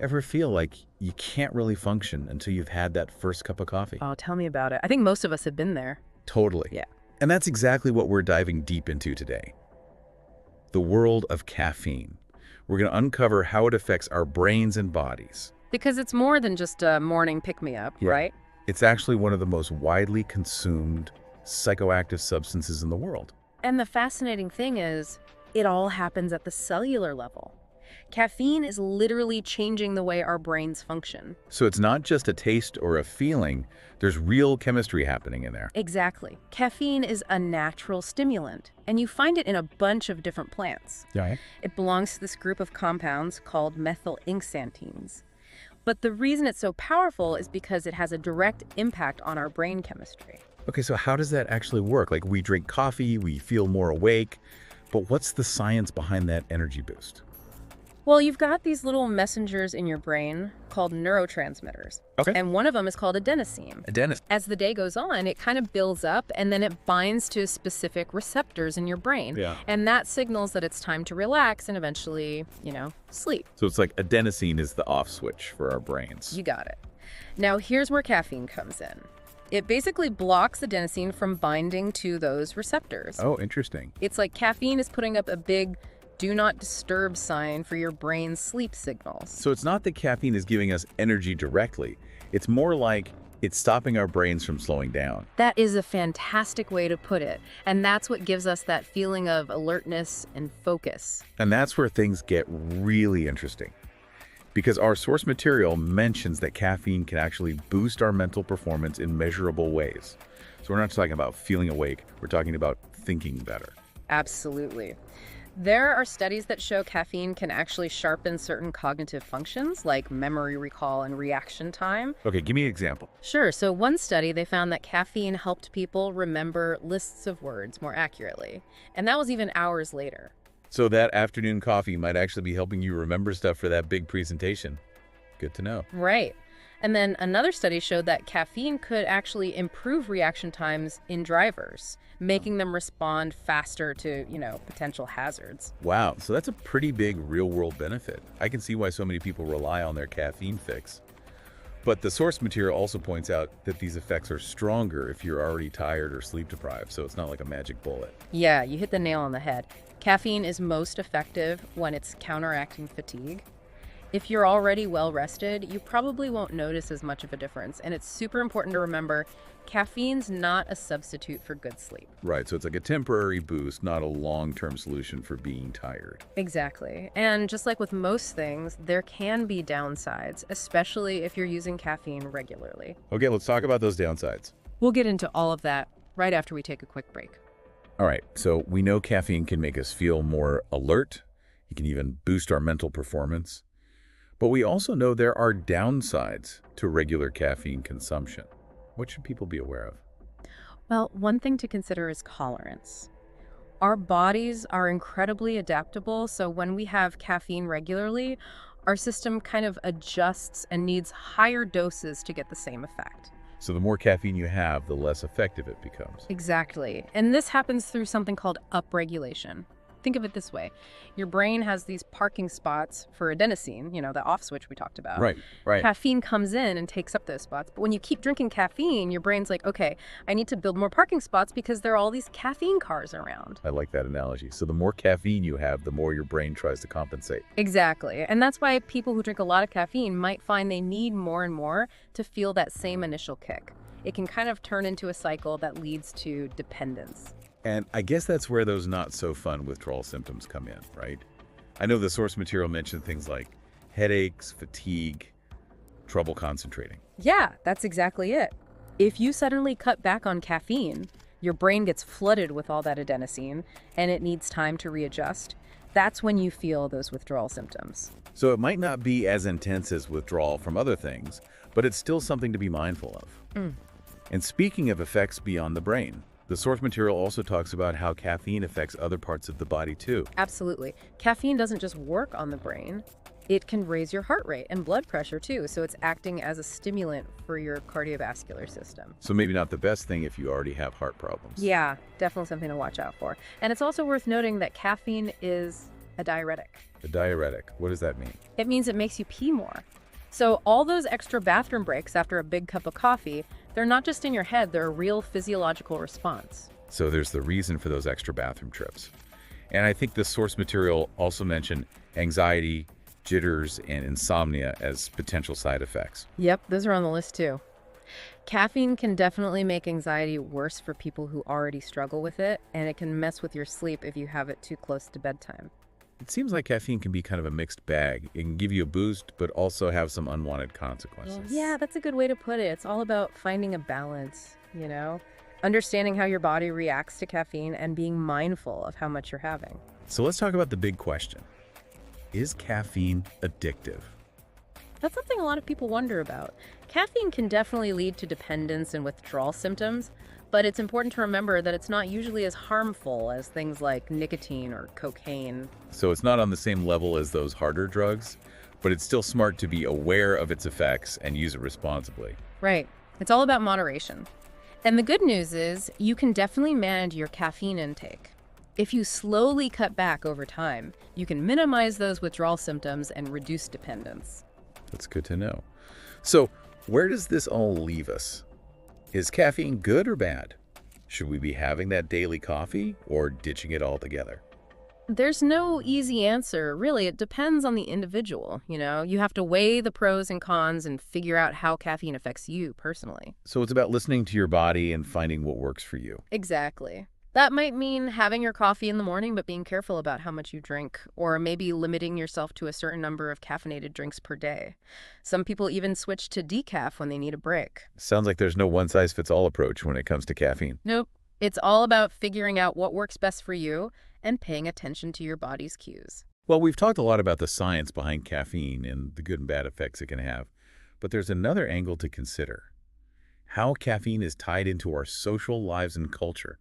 Ever feel like you can't really function until you've had that first cup of coffee? Oh, tell me about it. I think most of us have been there. Totally. Yeah. And that's exactly what we're diving deep into today. The world of caffeine. We're going to uncover how it affects our brains and bodies. Because it's more than just a morning pick-me-up, Yeah. right? It's actually one of the most widely consumed psychoactive substances in the world. And the fascinating thing is, it all happens at the cellular level. Caffeine is literally changing the way our brains function. So it's not just a taste or a feeling, there's real chemistry happening in there. Exactly. Caffeine is a natural stimulant, and you find it in a bunch of different plants. Yeah. It belongs to this group of compounds called methyl-inxanthines. But the reason it's so powerful is because it has a direct impact on our brain chemistry. Okay, so how does that actually work? Like we drink coffee, we feel more awake, but what's the science behind that energy boost? Well, you've got these little messengers in your brain called neurotransmitters. Okay. And one of them is called adenosine. Adenosine. As the day goes on, it kind of builds up and then it binds to specific receptors in your brain. Yeah. And that signals that it's time to relax and eventually, sleep. So it's like adenosine is the off switch for our brains. You got it. Now, here's where caffeine comes in. It basically blocks adenosine from binding to those receptors. Oh, interesting. It's like caffeine is putting up a big do not disturb sign for your brain's sleep signals. So it's not that caffeine is giving us energy directly. It's more like it's stopping our brains from slowing down. That is a fantastic way to put it. And that's what gives us that feeling of alertness and focus. And that's where things get really interesting. Because our source material mentions that caffeine can actually boost our mental performance in measurable ways. So we're not talking about feeling awake, we're talking about thinking better. Absolutely. There are studies that show caffeine can actually sharpen certain cognitive functions like memory recall and reaction time. Okay, give me an example. Sure, so one study, they found that caffeine helped people remember lists of words more accurately. And that was even hours later. So that afternoon coffee might actually be helping you remember stuff for that big presentation. Good to know. Right. And then another study showed that caffeine could actually improve reaction times in drivers, making them respond faster to, potential hazards. Wow, so that's a pretty big real-world benefit. I can see why so many people rely on their caffeine fix. But the source material also points out that these effects are stronger if you're already tired or sleep deprived, so it's not like a magic bullet. Yeah, you hit the nail on the head. Caffeine is most effective when it's counteracting fatigue. If you're already well rested, you probably won't notice as much of a difference. And it's super important to remember, caffeine's not a substitute for good sleep. Right, so it's like a temporary boost, not a long-term solution for being tired. Exactly. And just like with most things, there can be downsides, especially if you're using caffeine regularly. Okay, let's talk about those downsides. We'll get into all of that right after we take a quick break. All right, so we know caffeine can make us feel more alert. It can even boost our mental performance. But we also know there are downsides to regular caffeine consumption. What should people be aware of? Well, one thing to consider is tolerance. Our bodies are incredibly adaptable, so when we have caffeine regularly, our system kind of adjusts and needs higher doses to get the same effect. So the more caffeine you have, the less effective it becomes. Exactly. And this happens through something called upregulation. Think of it this way. Your brain has these parking spots for adenosine, the off switch we talked about. Right. Caffeine comes in and takes up those spots. But when you keep drinking caffeine, your brain's like, okay, I need to build more parking spots because there are all these caffeine cars around. I like that analogy. So the more caffeine you have, the more your brain tries to compensate. Exactly. And that's why people who drink a lot of caffeine might find they need more and more to feel that same initial kick. It can kind of turn into a cycle that leads to dependence. And I guess that's where those not so fun withdrawal symptoms come in, right? I know the source material mentioned things like headaches, fatigue, trouble concentrating. Yeah, that's exactly it. If you suddenly cut back on caffeine, your brain gets flooded with all that adenosine and it needs time to readjust. That's when you feel those withdrawal symptoms. So it might not be as intense as withdrawal from other things, but it's still something to be mindful of. And speaking of effects beyond the brain, the source material also talks about how caffeine affects other parts of the body too. Absolutely. Caffeine doesn't just work on the brain. It can raise your heart rate and blood pressure too, so it's acting as a stimulant for your cardiovascular system. So maybe not the best thing if you already have heart problems. Yeah, definitely something to watch out for. And it's also worth noting that caffeine is a diuretic. A diuretic. What does that mean? It means it makes you pee more. So all those extra bathroom breaks after a big cup of coffee, they're not just in your head, they're a real physiological response. So there's the reason for those extra bathroom trips. And I think the source material also mentioned anxiety, jitters, and insomnia as potential side effects. Yep, those are on the list too. Caffeine can definitely make anxiety worse for people who already struggle with it, and it can mess with your sleep if you have it too close to bedtime. It seems like caffeine can be kind of a mixed bag. It can give you a boost, but also have some unwanted consequences. Yeah, that's a good way to put it. It's all about finding a balance, understanding how your body reacts to caffeine and being mindful of how much you're having. So let's talk about the big question. Is caffeine addictive? That's something a lot of people wonder about. Caffeine can definitely lead to dependence and withdrawal symptoms, but it's important to remember that it's not usually as harmful as things like nicotine or cocaine. So it's not on the same level as those harder drugs, but it's still smart to be aware of its effects and use it responsibly. Right. It's all about moderation. And the good news is you can definitely manage your caffeine intake. If you slowly cut back over time, you can minimize those withdrawal symptoms and reduce dependence. That's good to know. So where does this all leave us? Is caffeine good or bad? Should we be having that daily coffee or ditching it altogether? There's no easy answer, really. It depends on the individual, You have to weigh the pros and cons and figure out how caffeine affects you personally. So it's about listening to your body and finding what works for you. Exactly. That might mean having your coffee in the morning, but being careful about how much you drink, or maybe limiting yourself to a certain number of caffeinated drinks per day. Some people even switch to decaf when they need a break. Sounds like there's no one-size-fits-all approach when it comes to caffeine. Nope. It's all about figuring out what works best for you and paying attention to your body's cues. Well, we've talked a lot about the science behind caffeine and the good and bad effects it can have, but there's another angle to consider. How caffeine is tied into our social lives and culture.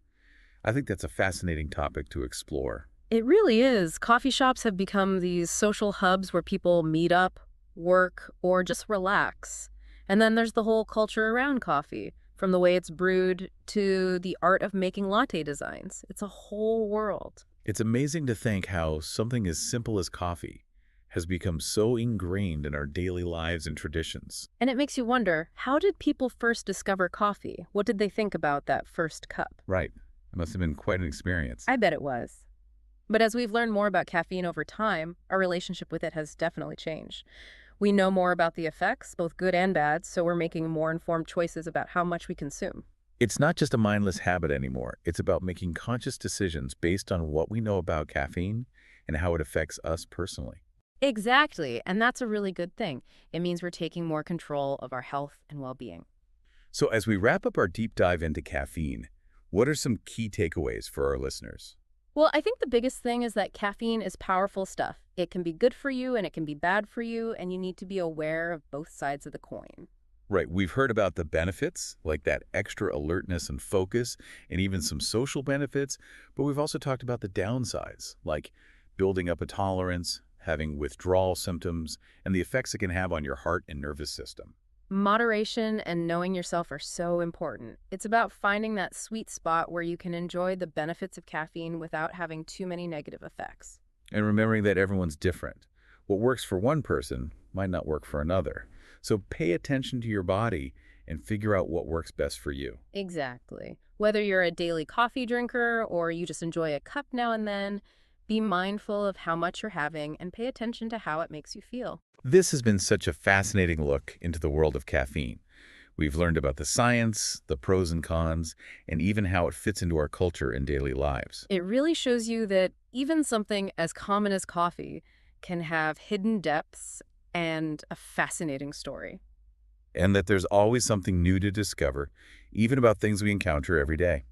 I think that's a fascinating topic to explore. It really is. Coffee shops have become these social hubs where people meet up, work, or just relax. And then there's the whole culture around coffee, from the way it's brewed to the art of making latte designs. It's a whole world. It's amazing to think how something as simple as coffee has become so ingrained in our daily lives and traditions. And it makes you wonder, how did people first discover coffee? What did they think about that first cup? Right. It must have been quite an experience. I bet it was. But as we've learned more about caffeine over time, our relationship with it has definitely changed. We know more about the effects, both good and bad, so we're making more informed choices about how much we consume. It's not just a mindless habit anymore. It's about making conscious decisions based on what we know about caffeine and how it affects us personally. Exactly, and that's a really good thing. It means we're taking more control of our health and well-being. So as we wrap up our deep dive into caffeine, what are some key takeaways for our listeners? Well, I think the biggest thing is that caffeine is powerful stuff. It can be good for you and it can be bad for you, and you need to be aware of both sides of the coin. Right, we've heard about the benefits, like that extra alertness and focus, and even some social benefits, but we've also talked about the downsides, like building up a tolerance, having withdrawal symptoms, and the effects it can have on your heart and nervous system. Moderation and knowing yourself are so important. It's about finding that sweet spot where you can enjoy the benefits of caffeine without having too many negative effects. And remembering that everyone's different. What works for one person might not work for another. So pay attention to your body and figure out what works best for you. Exactly. Whether you're a daily coffee drinker or you just enjoy a cup now and then, be mindful of how much you're having and pay attention to how it makes you feel. This has been such a fascinating look into the world of caffeine. We've learned about the science, the pros and cons, and even how it fits into our culture and daily lives. It really shows you that even something as common as coffee can have hidden depths and a fascinating story. And that there's always something new to discover, even about things we encounter every day.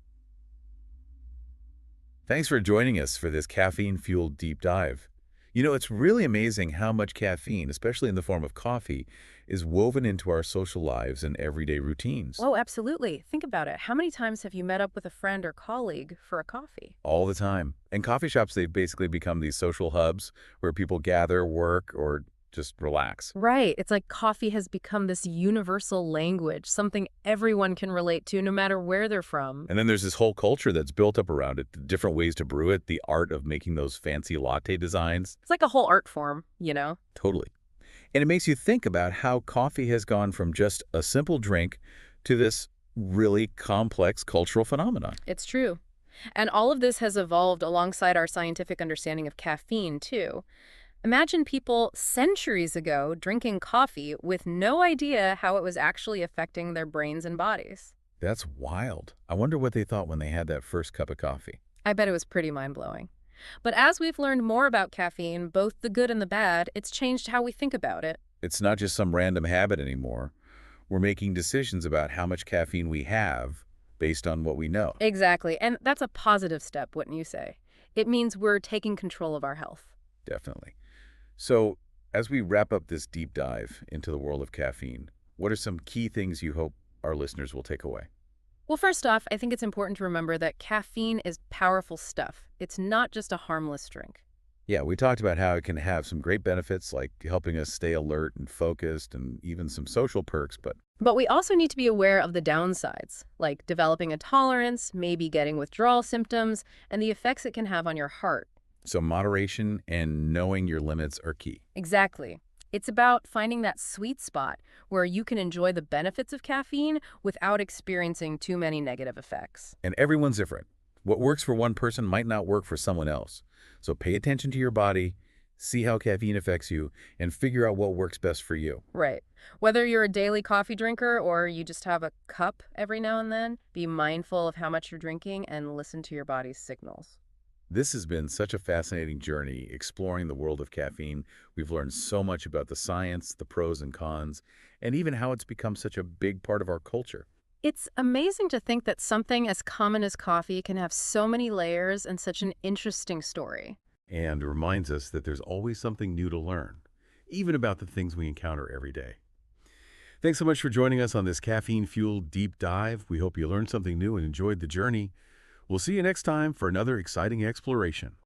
Thanks for joining us for this caffeine-fueled deep dive. You know, it's really amazing how much caffeine, especially in the form of coffee, is woven into our social lives and everyday routines. Oh, absolutely. Think about it. How many times have you met up with a friend or colleague for a coffee? All the time. And coffee shops, they've basically become these social hubs where people gather, work, or just relax. Right. It's like coffee has become this universal language, something everyone can relate to no matter where they're from. And then there's this whole culture that's built up around it, the different ways to brew it, the art of making those fancy latte designs. It's like a whole art form, you know? Totally. And it makes you think about how coffee has gone from just a simple drink to this really complex cultural phenomenon. It's true. And all of this has evolved alongside our scientific understanding of caffeine, too. Imagine people centuries ago drinking coffee with no idea how it was actually affecting their brains and bodies. That's wild. I wonder what they thought when they had that first cup of coffee. I bet it was pretty mind-blowing. But as we've learned more about caffeine, both the good and the bad, it's changed how we think about it. It's not just some random habit anymore. We're making decisions about how much caffeine we have based on what we know. Exactly. And that's a positive step, wouldn't you say? It means we're taking control of our health. Definitely. So, as we wrap up this deep dive into the world of caffeine, what are some key things you hope our listeners will take away? Well, first off, I think it's important to remember that caffeine is powerful stuff. It's not just a harmless drink. Yeah, we talked about how it can have some great benefits like helping us stay alert and focused and even some social perks, but But we also need to be aware of the downsides, like developing a tolerance, maybe getting withdrawal symptoms, and the effects it can have on your heart. so moderation and knowing your limits are key. Exactly. It's about finding that sweet spot where you can enjoy the benefits of caffeine without experiencing too many negative effects. And everyone's different. What works for one person might not work for someone else. So pay attention to your body, see how caffeine affects you, and figure out what works best for you. Right. Whether you're a daily coffee drinker or you just have a cup every now and then, be mindful of how much you're drinking and listen to your body's signals. This has been such a fascinating journey exploring the world of caffeine. We've learned so much about the science, the pros and cons, and even how it's become such a big part of our culture. It's amazing to think that something as common as coffee can have so many layers and such an interesting story. And reminds us that there's always something new to learn, even about the things we encounter every day. Thanks so much for joining us on this caffeine-fueled deep dive. We hope you learned something new and enjoyed the journey. We'll see you next time for another exciting exploration.